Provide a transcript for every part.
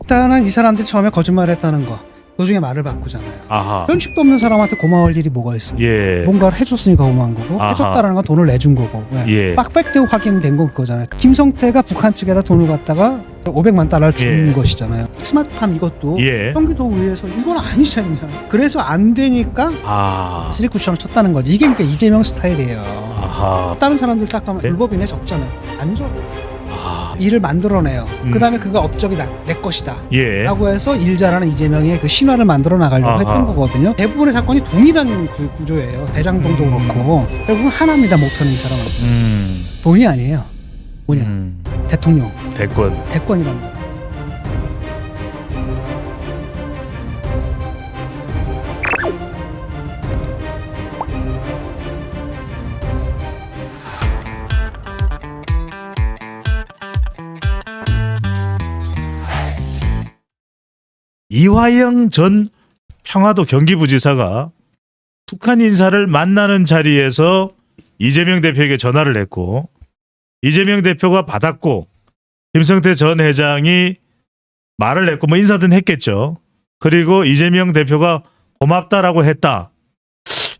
일단은 이 사람들이 처음에 거짓말했다는 거 도중에 말을 바꾸잖아요. 아하. 면식도 없는 사람한테 고마울 일이 뭐가 있어? 예. 뭔가를 해줬으니까 고마운 거고 아하. 해줬다라는 건 돈을 내준 거고. 예. 팩트 확인된 건 그거잖아요. 김성태가 북한 측에다 돈을 갖다가 500만 달러를 준 예. 것이잖아요. 스마트팜 이것도 예. 경기도의회에서 이건 아니지 않냐. 그래서 안 되니까 아. 쓰리쿠션을 쳤다는 거지. 이게 그러니까 이재명 스타일이에요. 아하. 다른 사람들 딱 가면 네? 불법인에 적잖아요. 안 줘. 아. 일을 만들어내요. 그 다음에 그거 업적이 내 것이다. 예. 라고 해서 일 잘하는 이재명의 그 신화를 만들어 나가려고 아하. 했던 거거든요. 대부분의 사건이 동일한 구조예요. 대장동도 그렇고 결국 하나입니다. 목표는 이 사람은 돈이 아니에요. 뭐냐? 대통령, 대권. 대권이랍니다. 이화영 전 평화도 경기부지사가 북한 인사를 만나는 자리에서 이재명 대표에게 전화를 했고 이재명 대표가 받았고 김성태 전 회장이 말을 했고 뭐 인사든 했겠죠. 그리고 이재명 대표가 고맙다라고 했다.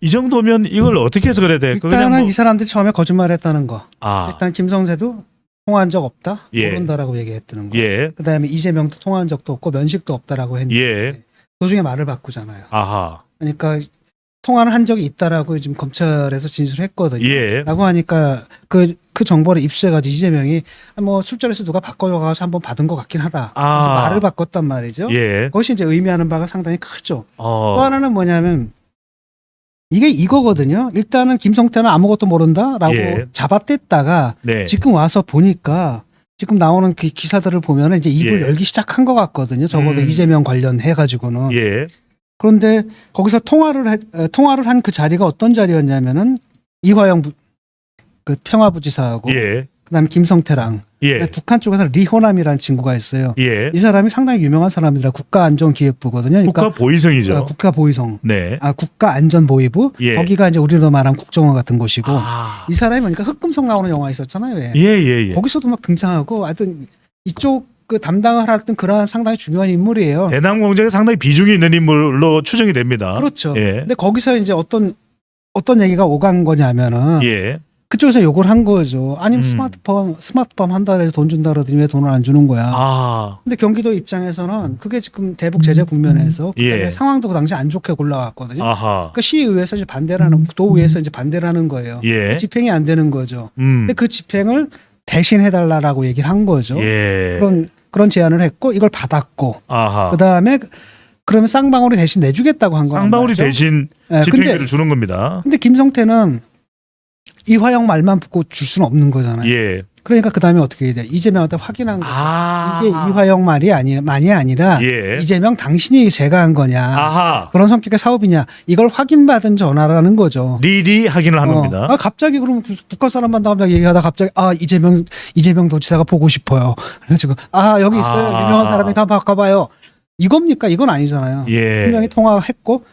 이 정도면 이걸 어떻게 해서 그래야 돼? 일단은 이 사람들이 처음에 거짓말했다는 거. 아, 일단 김성태도 통화한 적 없다. 예. 모른다라고 얘기했다는 거. 예, 그다음에 이재명도 통화한 적도 없고 면식도 없다라고 했는데 예, 도중에 말을 바꾸잖아요. 아하, 그러니까 통화를 한 적이 있다라고 지금 검찰에서 진술했거든요. 예, 라고 하니까 그 정보를 입수해가지고 이재명이 뭐 술자리에서 누가 바꿔줘가지고 한번 받은 것 같긴 하다. 아. 그래서 말을 바꿨단 말이죠. 예, 그것이 이제 의미하는 바가 상당히 크죠. 또 어, 하나는 뭐냐면 이게 이거거든요. 일단은 김성태는 아무것도 모른다라고 예. 잡아댔다가 네, 지금 와서 보니까 지금 나오는 그 기사들을 보면 이제 입을 예. 열기 시작한 것 같거든요. 적어도 이재명 관련해가지고는. 예, 그런데 거기서 통화를 한 그 자리가 어떤 자리였냐면은 이화영 그 평화부지사하고 예, 그다음에 김성태랑 예, 북한 쪽에서 리호남이라는 친구가 있어요. 예. 이 사람이 상당히 유명한 사람이라 국가안전기획부거든요. 그러니까 국가 보위성이죠. 국가보위성, 네, 국가안전보위부. 예. 거기가 이제 우리로 말하면 국정원 같은 곳이고 아, 이 사람이 그러니까 흑금성 나오는 영화 있었잖아요. 왜? 예, 예, 예. 거기서도 막 등장하고 하여튼 이쪽 그 담당을 했던 그러한 상당히 중요한 인물이에요. 대남 공작에 상당히 비중이 있는 인물로 추정이 됩니다. 그렇죠. 예, 근데 거기서 이제 어떤 얘기가 오간 거냐면은 예, 그쪽에서 욕을 한 거죠. 아니면 음. 스마트팜 한 달에 돈 준다 그러더니 왜 돈을 안 주는 거야. 아, 근데 경기도 입장에서는 그게 지금 대북 제재 국면에서 그다음에 예. 상황도 그 당시 안 좋게 올라왔거든요. 아하, 그러니까 시의회에서 이제 반대를 하는 도의회에서 이제 반대를 하는 거예요. 예, 집행이 안 되는 거죠. 음, 근데 그 집행을 대신해 달라라고 얘기를 한 거죠. 예, 그런 제안을 했고 이걸 받았고 아하, 그다음에 그러면 쌍방울이 대신 내주겠다고 한 거란 쌍방울이 말이죠. 대신 예, 집행비를 주는 겁니다. 근데 김성태는 이화영 말만 붙고 줄 수는 없는 거잖아요. 예, 그러니까 그 다음에 어떻게 해야 돼? 이재명한테 확인한 거죠. 아, 이게 이화영 말이 아니라 예, 이재명 당신이 제가 한 거냐. 아하, 그런 성격의 사업이냐. 이걸 확인받은 전화라는 거죠. 리리 확인을 한 겁니다. 갑자기 그러면 북한 사람 만나면 얘기하다 갑자기 이재명 도지사가 보고 싶어요. 그래가지고 여기 있어요. 아. 유명한 사람이 가봐요. 이겁니까? 이건 아니잖아요. 예, 분명히 통화했고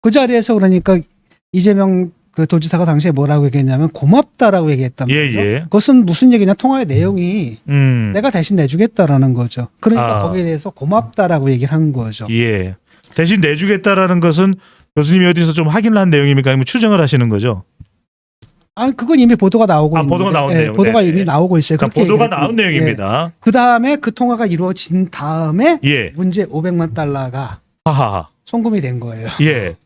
그 자리에서 그러니까 이재명 그 도지사가 당시에 뭐라고 얘기했냐면 고맙다라고 얘기했단 예, 말이죠. 예, 그것은 무슨 얘기냐? 통화의 내용이 내가 대신 내주겠다라는 거죠. 그러니까 거기에 대해서 고맙다라고 얘기를 한 거죠. 예. 대신 내주겠다라는 것은 교수님이 어디서 좀 확인을 한 내용입니까? 아니면 추정을 하시는 거죠? 그건 이미 보도가 나오고 있는데. 보도가 나온 내용. 보도가 네, 이미 네. 나오고 있어요. 그러니까 그렇게 보도가 얘기를 나온 했고. 내용입니다. 그 다음에 그 통화가 이루어진 다음에 예, 문제 500만 달러가 하하하, 송금이 된 거예요. 예.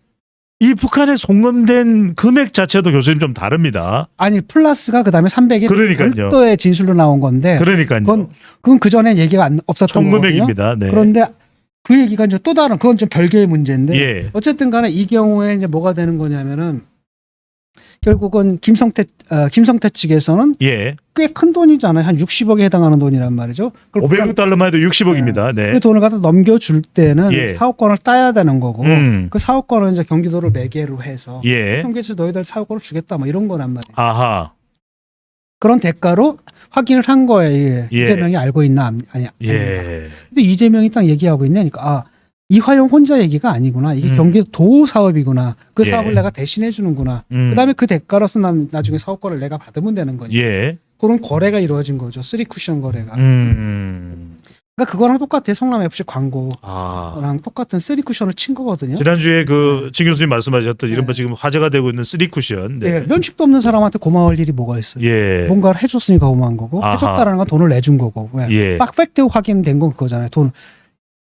이 북한에 송금된 금액 자체도 교수님 좀 다릅니다. 아니 플러스가 그 다음에 300이 그러니까요. 별도의 진술로 나온 건데 그러니까요. 그건 그 전에 얘기가 없었던 총 거거든요. 금액입니다. 네. 그런데 그 얘기가 이제 또 다른 그건 좀 별개의 문제인데 예, 어쨌든 간에 이 경우에 이제 뭐가 되는 거냐면은 결국은 김성태 측에서는 예. 꽤 큰 돈이잖아요. 한 60억에 해당하는 돈이란 말이죠. 그걸 500달러만 해도 60억입니다. 네. 그 돈을 갖다 넘겨줄 때는 예. 사업권을 따야 되는 거고 음. 그 사업권을 이제 경기도를 매개로 해서 예. 경기에서 너희들 사업권을 주겠다 뭐 이런 거란 말이에요. 아하. 그런 대가로 확인을 한 거예요. 예. 이재명이 알고 있나 아니야. 예. 근데 이재명이 딱 얘기하고 있냐니까 이화영 혼자 얘기가 아니구나. 이게 경기도 사업이구나. 그 예. 사업을 내가 대신해 주는구나. 음. 그다음에 그 대가로서 난 나중에 사업권을 내가 받으면 되는 거니까. 예. 그런 거래가 이루어진 거죠. 쓰리 쿠션 거래가. 그러니까 그거랑 똑같아. 성남 FC 광고랑 아. 똑같은 3쿠션을 친 거거든요. 지난주에 진 교수님 말씀하셨던 이른바 네. 지금 화제가 되고 있는 3쿠션. 예, 면식도 없는 사람한테 고마울 일이 뭐가 있어요. 예. 뭔가를 해줬으니까 고마운 거고 아하. 해줬다라는 건 돈을 내준 거고. 왜? 예. 팩트 확인된 건 그거잖아요. 돈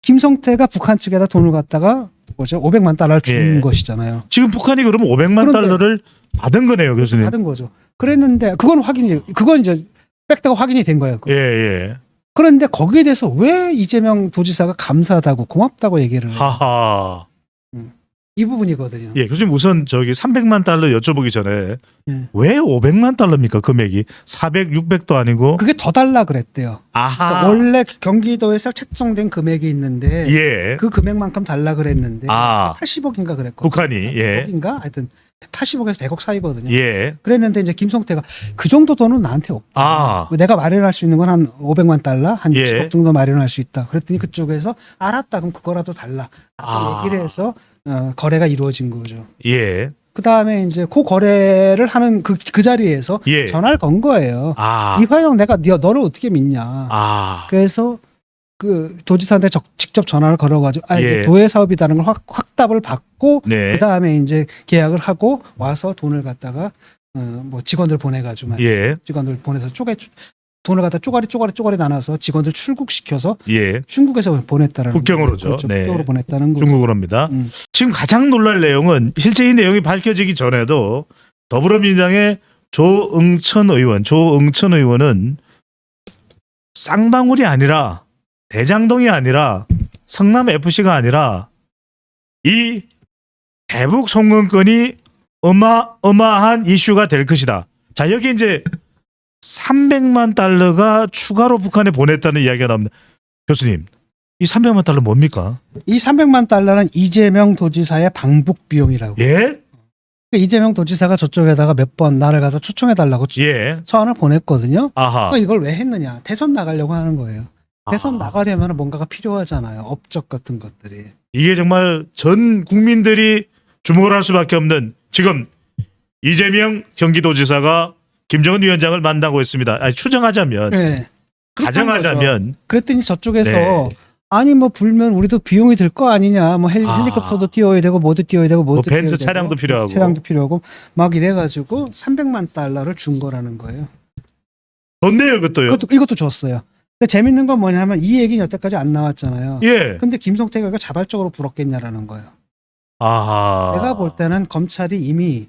김성태가 북한 측에다 돈을 갖다가 뭐죠? 500만 달러를 준 예. 것이잖아요. 지금 북한이 그러면 500만 그런데- 달러를 받은 거네요, 교수님. 받은 거죠. 그랬는데 그건 이제 팩트가 확인이 된 거예요. 예, 예. 그런데 거기에 대해서 왜 이재명 도지사가 감사하다고 고맙다고 얘기를 해요? 하하. 이 부분이거든요. 예, 교수님 우선 300만 달러 여쭤보기 전에 예. 왜 500만 달러입니까? 금액이 400, 600도 아니고. 그게 더 달라 그랬대요. 아하. 그러니까 원래 경기도에서 책정된 금액이 있는데 예. 그 금액만큼 달라 그랬는데 아. 80억인가 그랬거든요. 북한이 예. 100억인가? 하여튼 80억에서 100억 사이거든요. 예. 그랬는데 이제 김성태가 그 정도 돈은 나한테 없다. 아. 내가 마련할 수 있는 건 한 500만 달러, 한 예. 60억 정도 마련할 수 있다. 그랬더니 그쪽에서 알았다. 그럼 그거라도 달라. 아. 얘기를 해서 거래가 이루어진 거죠. 예. 그 다음에 이제 그 거래를 하는 그 자리에서 예. 전화를 건 거예요. 아. 이화영 내가 너를 어떻게 믿냐. 아. 그래서 그 도지사한테 직접 전화를 걸어가지고 예. 도해 사업이라는 걸 확답을 받고 네. 그 다음에 이제 계약을 하고 와서 돈을 갖다가 뭐 직원들 보내가지고 예. 직원들 보내서 돈을 갖다 쪼가리 나눠서 직원들 출국시켜서 예. 중국에서 보냈다라는 국경으로죠. 거죠. 그렇죠. 네. 국경으로 보냈다는 거죠. 중국으로 합니다. 지금 가장 놀랄 내용은 실제 이 내용이 밝혀지기 전에도 더불어민주당의 조응천 의원은 쌍방울이 아니라 대장동이 아니라 성남 FC가 아니라 이 대북 송금건이 어마어마한 이슈가 될 것이다. 자, 여기 이제 300만 달러가 추가로 북한에 보냈다는 이야기가 나옵니다. 교수님, 이 300만 달러 뭡니까? 이 300만 달러는 이재명 도지사의 방북 비용이라고. 예? 이재명 도지사가 저쪽에다가 몇 번 나를 가서 초청해달라고 예. 서한을 보냈거든요. 아하. 그러니까 이걸 왜 했느냐? 대선 나가려고 하는 거예요. 대선 아하. 나가려면 뭔가가 필요하잖아요. 업적 같은 것들이. 이게 정말 전 국민들이 주목을 할 수밖에 없는 지금 이재명 경기도지사가 김정은 위원장을 만나고 있습니다. 아니, 추정하자면, 네. 가정하자면, 그랬더니 저쪽에서 네. 아니 뭐 불면 우리도 비용이 들 거 아니냐. 뭐 헬리콥터도 띄워야 되고 뭐도 띄워야 되고 뭐도 벤츠 띄워야 차량도 되고, 필요하고. 차량도 필요하고 막 이래가지고 300만 달러를 준 거라는 거예요. 좋네요, 그것도요. 이것도 줬어요. 근데 재밌는 건 뭐냐면 이 얘기는 여태까지 안 나왔잖아요. 예. 근데 김성태가 이거 자발적으로 불었겠냐라는 거예요. 아하. 내가 볼 때는 검찰이 이미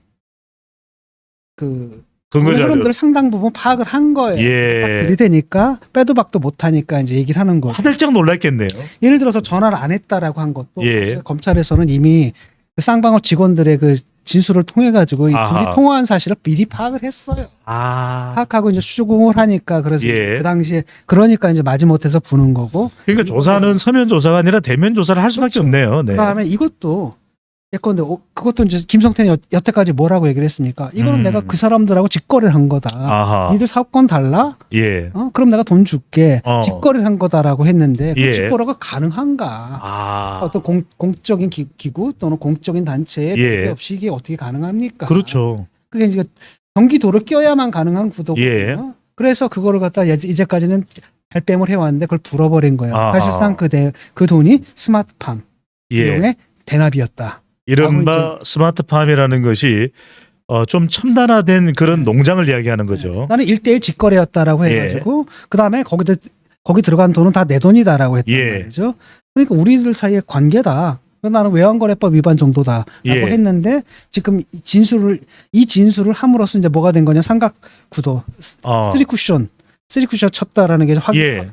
그 근거 자료. 흐름들을 상당 부분 파악을 한 거예요. 딱 예. 들이대니까 빼도 박도 못하니까 이제 얘기를 하는 거죠. 화들짝 놀랐겠네요. 예를 들어서 전화를 안 했다라고 한 것도 예. 검찰에서는 이미 그 쌍방울 직원들의 그 진술을 통해 가지고 이 아하. 둘이 통화한 사실을 미리 파악을 했어요. 아. 파악하고 이제 수긍을 하니까 그래서 예. 그 당시에 그러니까 이제 마지못해서 부는 거고. 그러니까 조사는 서면 조사가 아니라 대면 조사를 할 수밖에 그렇죠. 없네요. 네. 그다음에 이것도 예컨대 그것도 이제 김성태는 여태까지 뭐라고 얘기를 했습니까? 이거는 내가 그 사람들하고 직거래를 한 거다. 아하. 니들 사업권 달라? 예. 그럼 내가 돈 줄게. 어. 직거래를 한 거다라고 했는데 그 예. 직거래가 가능한가? 아. 어떤 공적인 기구 또는 공적인 단체에 예. 배제 없이 이게 어떻게 가능합니까? 그렇죠. 그게 이제 경기도를 껴야만 가능한 구도거든요. 예. 그래서 그거를 갖다 이제까지는 발뺌을 해왔는데 그걸 불어버린 거예요. 아하. 사실상 그 돈이 스마트팜 예. 비용의 대납이었다. 이른바 스마트팜이라는 것이 좀 첨단화된 그런 농장을 이야기하는 거죠. 나는 1대1 직거래였다라고 예. 해가지고 그 다음에 거기 들어간 돈은 다 내 돈이다라고 했단 예. 말이죠. 그러니까 우리들 사이의 관계다. 나는 외환거래법 위반 정도다라고 예. 했는데 지금 이 진술을 함으로써 이제 뭐가 된 거냐 삼각구도 쓰리쿠션 쳤다라는 게 예.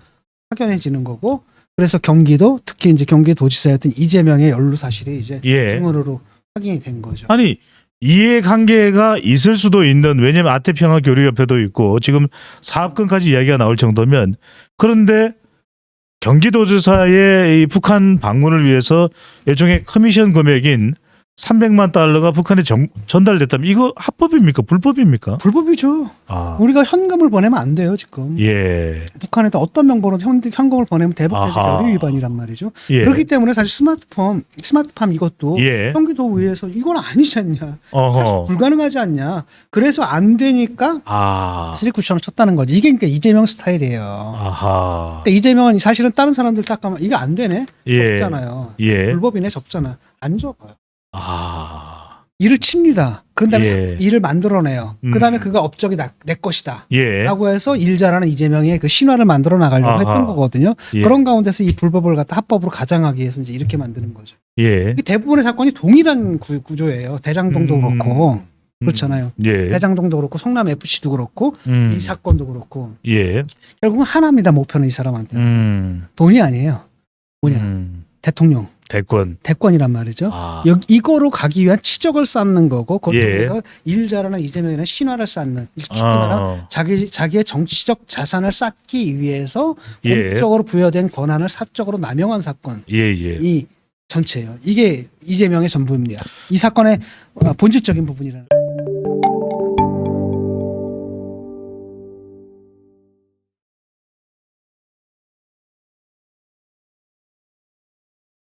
확연해지는 거고. 그래서 경기도 특히 이제 경기도지사였던 이재명의 연루 사실이 이제 예. 증언으로 확인이 된 거죠. 아니 이해관계가 있을 수도 있는, 왜냐하면 아태평화 교류협회도 있고 지금 사업권까지 이야기가 나올 정도면, 그런데 경기도지사의 이 북한 방문을 위해서 일종의 커미션 금액인 300만 달러가 북한에 전달됐다면 이거 합법입니까? 불법입니까? 불법이죠. 아, 우리가 현금을 보내면 안 돼요 지금. 예, 북한에다 어떤 명목으로 현금을 보내면 대북제재 아하. 결의 위반이란 말이죠. 예, 그렇기 때문에 사실 스마트팜 이것도 예, 경기도의회에서 이건 아니지 않냐, 사실 어허, 불가능하지 않냐. 그래서 안 되니까 아, 쓰리쿠션을 쳤다는 거지. 이게 그러니까 이재명 스타일이에요. 아하, 그러니까 이재명은 사실은 다른 사람들 딱 가면 이거 안 되네, 예, 접잖아요. 예, 불법이네, 접잖아. 안 접어요. 아, 일을 칩니다. 그 다음에 예. 일을 만들어내요. 그 다음에 그거 업적이 내 것이다. 예, 라고 해서 일 잘하는 이재명의 그 신화를 만들어 나가려고 아하. 했던 거거든요. 예. 그런 가운데서 이 불법을 갖다 합법으로 가장하기 위해서 이제 이렇게 만드는 거죠. 예, 이 대부분의 사건이 동일한 구조예요. 대장동도 그렇고 그렇잖아요. 예, 대장동도 그렇고 성남 FC도 그렇고 이 사건도 그렇고 예, 결국은 하나입니다. 목표는 이 사람한테 돈이 아니에요. 뭐냐? 대통령, 대권이란 말이죠. 아, 이거로 가기 위한 치적을 쌓는 거고 그걸 예. 통해서 일 잘하는 이재명이라는 신화를 쌓는, 쉽게 말하면 자기의 정치적 자산을 쌓기 위해서 예. 공적으로 부여된 권한을 사적으로 남용한 사건이 예, 예. 전체예요. 이게 이재명의 전부입니다. 이 사건의 본질적인 부분이라는.